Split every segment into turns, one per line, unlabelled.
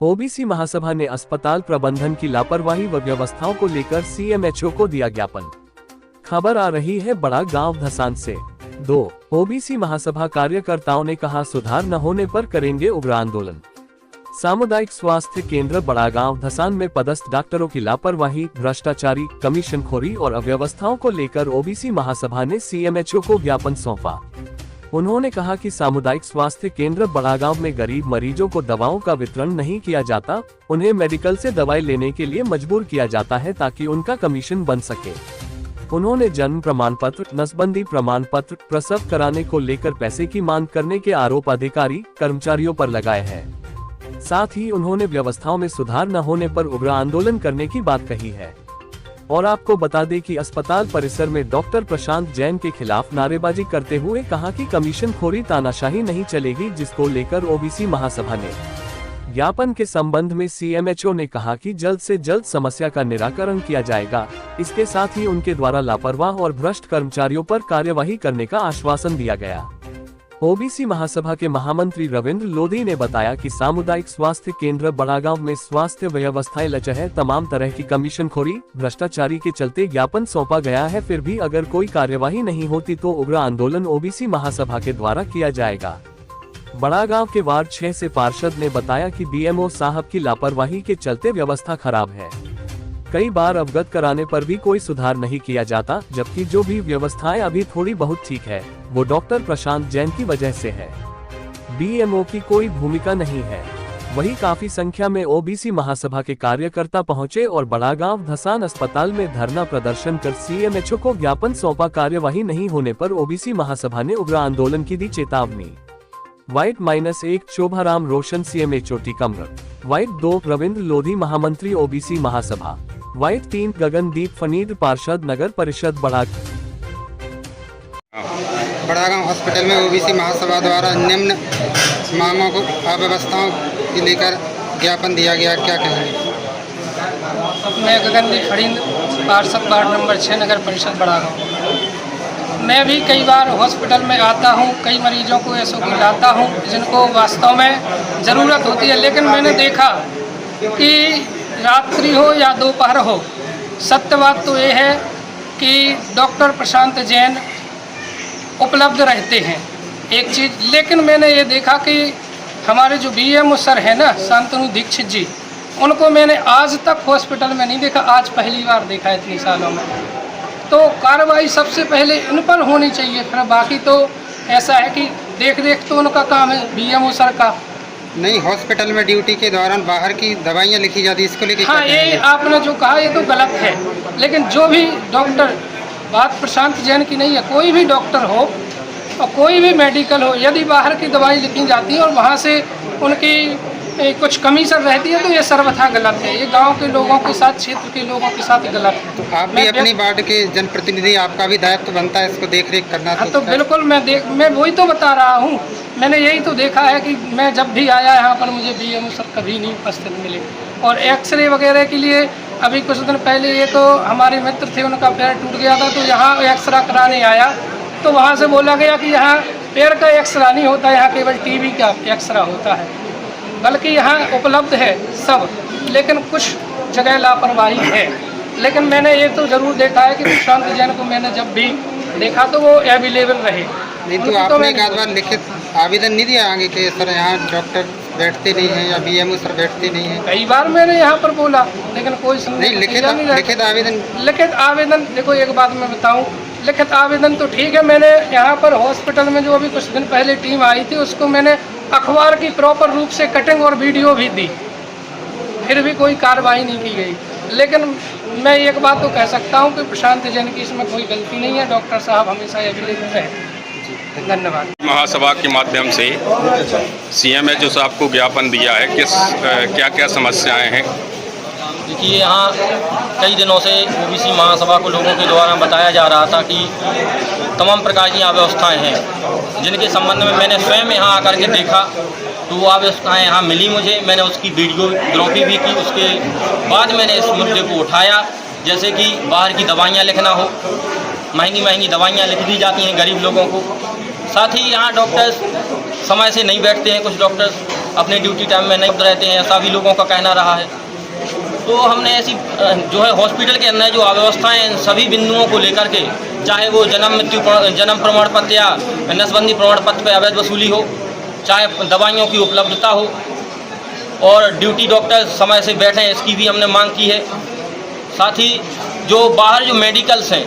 OBC महासभा ने अस्पताल प्रबंधन की लापरवाही व व्यवस्थाओं को लेकर सीएमएचओ को दिया ज्ञापन। खबर आ रही है बड़ा गांव धसान से। 2 ओबीसी महासभा कार्यकर्ताओं ने कहा, सुधार न होने पर करेंगे उग्र आंदोलन। सामुदायिक स्वास्थ्य केंद्र बड़ा गांव धसान में पदस्थ डॉक्टरों की लापरवाही, भ्रष्टाचारी, कमीशनखोरी और अव्यवस्थाओं को लेकर ओबीसी महासभा ने सीएमएचओ को ज्ञापन सौंपा। उन्होंने कहा कि सामुदायिक स्वास्थ्य केंद्र बड़ागांव में गरीब मरीजों को दवाओं का वितरण नहीं किया जाता, उन्हें मेडिकल से दवाई लेने के लिए मजबूर किया जाता है ताकि उनका कमीशन बन सके। उन्होंने जन्म प्रमाण पत्र, नसबंदी प्रमाण पत्र, प्रसव कराने को लेकर पैसे की मांग करने के आरोप अधिकारी कर्मचारियों पर लगाए हैं। साथ ही उन्होंने व्यवस्थाओं में सुधार न होने पर उग्र आंदोलन करने की बात कही है। और आपको बता दें कि अस्पताल परिसर में डॉक्टर प्रशांत जैन के खिलाफ नारेबाजी करते हुए कहा कि कमीशनखोरी तानाशाही नहीं चलेगी, जिसको लेकर ओबीसी महासभा ने ज्ञापन के संबंध में सीएमएचओ ने कहा कि जल्द से जल्द समस्या का निराकरण किया जाएगा। इसके साथ ही उनके द्वारा लापरवाह और भ्रष्ट कर्मचारियों पर कार्यवाही करने का आश्वासन दिया गया। ओबीसी महासभा के महामंत्री रविंद्र लोधी ने बताया कि सामुदायिक स्वास्थ्य केंद्र बड़ागांव में स्वास्थ्य व्यवस्थाएं लचर है, तमाम तरह की कमीशनखोरी, भ्रष्टाचारी के चलते ज्ञापन सौंपा गया है। फिर भी अगर कोई कार्यवाही नहीं होती तो उग्र आंदोलन ओबीसी महासभा के द्वारा किया जाएगा। बड़ागांव के वार्ड 6 से पार्षद ने बताया कि बीएमओ साहब की लापरवाही के चलते व्यवस्था खराब है। कई बार अवगत कराने पर भी कोई सुधार नहीं किया जाता, जबकि जो भी व्यवस्थाएं अभी थोड़ी बहुत ठीक है वो डॉक्टर प्रशांत जैन की वजह से है। बीएमओ की कोई भूमिका नहीं है। वही काफी संख्या में ओबीसी महासभा के कार्यकर्ता पहुंचे और बड़ागांव धसान अस्पताल में धरना प्रदर्शन कर सीएमएचओ को ज्ञापन सौंपा। कार्यवाही नहीं होने पर ओबीसी महासभा ने उग्र आंदोलन की दी चेतावनी। White-1 शोभाराम रोशन सीएमएचओ टीकमगढ़, White-2 रविंद्र लोधी महामंत्री ओबीसी महासभा, White-3 गगनदीप फनीद पार्षद नगर परिषद
बड़ागांव हॉस्पिटल में ओबीसी महासभा द्वारा निम्न मांगों को अव्यवस्थाओं को लेकर ज्ञापन दिया गया, क्या कहेंगे?
मैं गगनदीप फनीद पार्षद वार्ड नंबर 6 नगर परिषद बड़ागांव। मैं भी कई बार हॉस्पिटल में आता हूं, कई मरीजों को ऐसो को लाता हूं जिनको वास्तव में ज़रूरत होती है, लेकिन मैंने देखा कि रात्रि हो या दोपहर हो, सत्य बात तो ये है कि डॉक्टर प्रशांत जैन उपलब्ध रहते हैं एक चीज़। लेकिन मैंने ये देखा कि हमारे जो बीएमओ सर हैं ना, शांतनु दीक्षित जी, उनको मैंने आज तक हॉस्पिटल में नहीं देखा। आज पहली बार देखा इतनी सालों में। तो कार्रवाई सबसे पहले इन पर होनी चाहिए, फिर बाकी तो ऐसा है कि देख देख तो उनका काम है बीएमओ सर का।
नहीं, हॉस्पिटल में ड्यूटी के दौरान बाहर की दवाइयाँ लिखी जाती है, इसको लेकर
हाँ, ये आपने जो कहा ये तो गलत है। लेकिन जो भी डॉक्टर, बात प्रशांत जैन की नहीं है, कोई भी डॉक्टर हो और कोई भी मेडिकल हो, यदि बाहर की दवाई लिखी जाती है और वहाँ से उनकी कुछ कमीशन रहती है तो ये सर्वथा गलत है। ये गांव के लोगों के साथ, क्षेत्र के लोगों के साथ गलत है।
तो आप भी अपनी वार्ड के जनप्रतिनिधि, आपका भी दायित्व बनता है इसको देख रेख करना।
हाँ, तो बिल्कुल मैं वही तो बता रहा हूँ। मैंने यही तो देखा है कि मैं जब भी आया यहाँ पर मुझे बीएमओ सर कभी नहीं उपस्थित मिले। और एक्सरे वगैरह के लिए अभी कुछ दिन पहले ये तो हमारे मित्र थे, उनका पैर टूट गया था तो यहाँ एक्सरा कराने आया तो वहाँ से बोला गया कि यहाँ पैर का एक्सरा नहीं होता, यहाँ केवल टीबी का एक्सरा होता है। बल्कि यहाँ उपलब्ध है सब, लेकिन कुछ जगह लापरवाही है। लेकिन मैंने ये तो ज़रूर देखा है कि प्रशांत जैन को मैंने जब भी देखा तो वो अवेलेबल रहे।
नहीं तो आपने एक आध बार लिखित आवेदन नहीं दिया आगे कि सर यहाँ डॉक्टर बैठते नहीं हैं या बीएमओ सर बैठते नहीं हैं?
कई बार मैंने यहाँ पर बोला, लेकिन कोई
नहीं। लिखित आवेदन
देखो एक बात मैं बताऊँ, लिखित आवेदन तो ठीक है। मैंने यहाँ पर हॉस्पिटल में जो अभी कुछ दिन पहले टीम आई थी उसको मैंने अखबार की प्रॉपर रूप से कटिंग और वीडियो भी दी, फिर भी कोई कार्रवाई नहीं की गई। लेकिन मैं एक बात तो कह सकता हूँ कि प्रशांत जैन की इसमें कोई गलती नहीं है। डॉक्टर साहब हमेशा अवेलेबल है। धन्यवाद।
महासभा के माध्यम से सीएमएचओ साहब को ज्ञापन दिया है, किस क्या क्या समस्याएं हैं?
देखिए, यहाँ कई दिनों से ओबीसी महासभा को लोगों के द्वारा बताया जा रहा था कि तमाम प्रकार की अव्यवस्थाएं हैं, जिनके संबंध में मैंने स्वयं यहाँ आकर के देखा तो वो अव्यवस्थाएं यहाँ मिली मुझे। मैंने उसकी वीडियोग्राफी भी की। उसके बाद मैंने इस मुद्दे को उठाया, जैसे कि बाहर की दवाइयाँ लिखना हो, महंगी महंगी दवाइयाँ लिख दी जाती हैं गरीब लोगों को। साथ ही यहाँ डॉक्टर्स समय से नहीं बैठते हैं, कुछ डॉक्टर्स अपने ड्यूटी टाइम में नहीं रहते हैं, ऐसा भी लोगों का कहना रहा है। तो हमने ऐसी जो है हॉस्पिटल के अंदर जो अव्यवस्थाएं इन सभी बिंदुओं को लेकर के, चाहे वो जन्म प्रमाण पत्र या नसबंदी प्रमाण पत्र पर अवैध वसूली हो, चाहे दवाइयों की उपलब्धता हो और ड्यूटी डॉक्टर समय से बैठें, इसकी भी हमने मांग की है। साथ ही जो बाहर जो मेडिकल्स हैं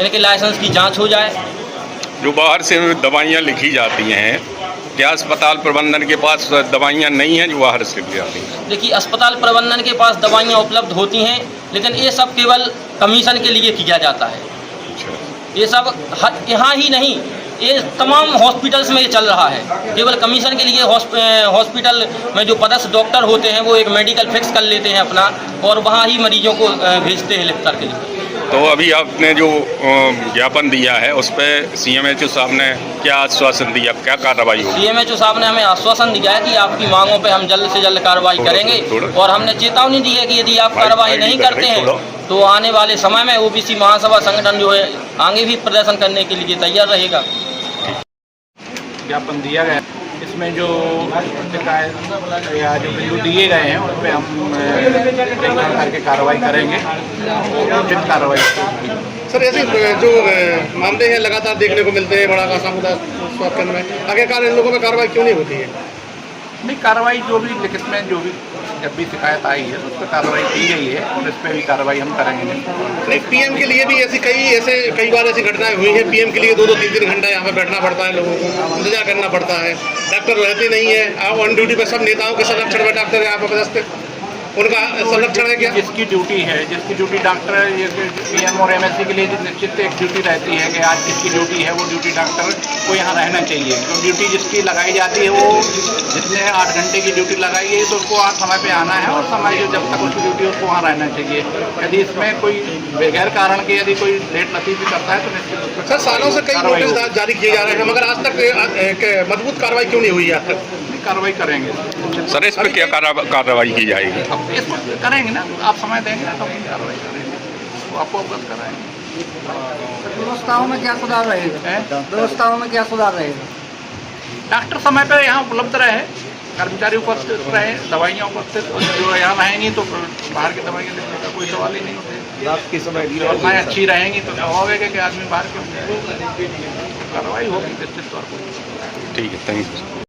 इनके लाइसेंस की जांच हो जाए।
जो बाहर से दवाइयाँ लिखी जाती हैं, क्या अस्पताल प्रबंधन के पास दवाइयाँ नहीं हैं जो बाहर से लिखी जाती हैं?
देखिए, अस्पताल प्रबंधन के पास दवाइयाँ उपलब्ध होती हैं, लेकिन ये सब केवल कमीशन के लिए किया जाता है। ये सब यहाँ ही नहीं, ये तमाम हॉस्पिटल्स में ये चल रहा है। केवल कमीशन के लिए हॉस्पिटल में जो पदस्थ डॉक्टर होते हैं वो एक मेडिकल फिक्स कर लेते हैं अपना, और वहाँ ही मरीजों को भेजते हैं लिख कर के लिए।
तो अभी आपने जो ज्ञापन दिया है उस पर CMHO साहब ने क्या आश्वासन दिया, क्या कार्रवाई होगी?
CMHO साहब ने हमें आश्वासन दिया है कि आपकी मांगों पे हम जल्द से जल्द कार्रवाई करेंगे, और हमने चेतावनी दी है कि यदि आप कार्रवाई नहीं करते हैं तो आने वाले समय में OBC महासभा संगठन जो है आगे भी प्रदर्शन करने के लिए तैयार रहेगा।
ज्ञापन दिया गया, इसमें जो शिकायत या जो बिंदु दिए गए हैं उस पर हम देखभाल करके कार्रवाई करेंगे, उचित कार्रवाई।
सर, ऐसे जो मामले हैं लगातार देखने को मिलते हैं बड़ा सामुदायिक स्वास्थ्य केंद्र में, आखिरकार इन लोगों में कार्रवाई क्यों नहीं होती है?
नहीं, कार्रवाई जो भी लिखित में जो भी जब भी शिकायत आई है तो उस पर कार्रवाई की गई है और इस पर भी कार्रवाई हम करेंगे।
नहीं, PM के लिए भी कई बार ऐसी घटनाएं हुई हैं। PM के लिए 2-2, 3-3 घंटा यहाँ पे बैठना पड़ता है, लोगों को इंतजार करना पड़ता है, डॉक्टर रहते नहीं है। आप ऑन ड्यूटी पर सब नेताओं के संरक्षण में डॉक्टर यहाँ पर पदस्थ, उनका संरक्षण है क्या?
जिसकी ड्यूटी डॉक्टर PM और MSc के लिए निश्चित एक ड्यूटी रहती है कि आज जिसकी ड्यूटी है वो ड्यूटी डॉक्टर को यहाँ रहना चाहिए। तो ड्यूटी जिसकी लगाई जाती है वो जिसने 8 घंटे की ड्यूटी लगाई है तो उसको समय पे आना है, और समय जो जब तक उसकी ड्यूटी उसको वहाँ रहना चाहिए। यदि इसमें कोई बगैर कारण के यदि कोई लेट लतीफ़ भी करता है तो निश्चित।
सर, सालों से कई नोटिस जारी किए जा रहे हैं मगर आज तक मजबूत कार्रवाई क्यों नहीं हुई? आज तक
कार्रवाई करेंगे।
सर, इस पर क्या कार्रवाई की जाएगी?
अब इस पर करेंगे ना, आप समय देंगे ना तो हम कार्रवाई करेंगे, वो आपको अवगत कराएंगे।
व्यवस्थाओं में क्या सुधार रहेगा? व्यवस्थाओं में क्या सुधार रहेगा?
डॉक्टर समय पर यहाँ उपलब्ध रहे, कर्मचारी उपस्थित रहे, दवाइयाँ उपस्थित, और जो यहाँ रहेंगी तो बाहर की दवाइयाँ लेने का कोई सवाल ही नहीं होते। आपकी व्यवस्थाएँ अच्छी रहेंगी तो स्वाभाविक है कि आदमी बाहर की कार्रवाई होगी निश्चित तौर पर।
ठीक है, थैंक यू।